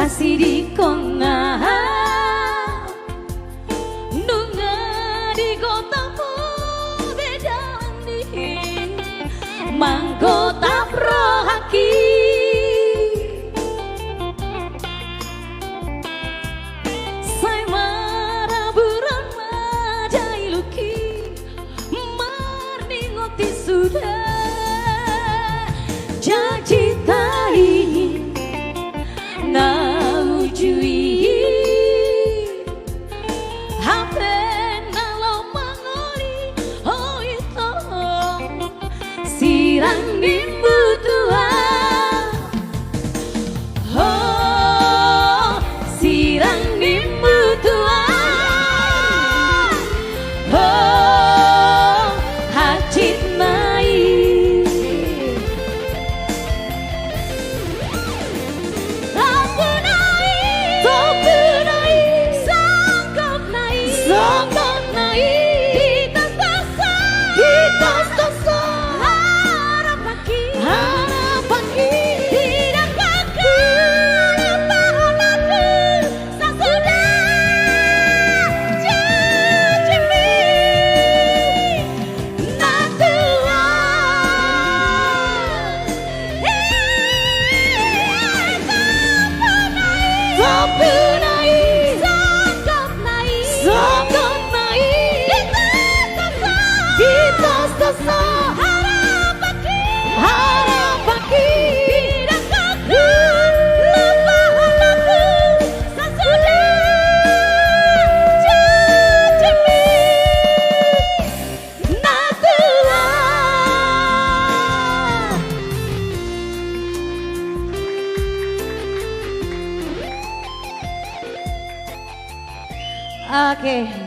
kasih di konga nunga di kota bedan di manggota prohaki saya marah berama jai luki marningoti sudah janji tai naujui hape nalo mangoli oh itu sirang nimbutua oh sirang nimbutua oh hacit nai Oke.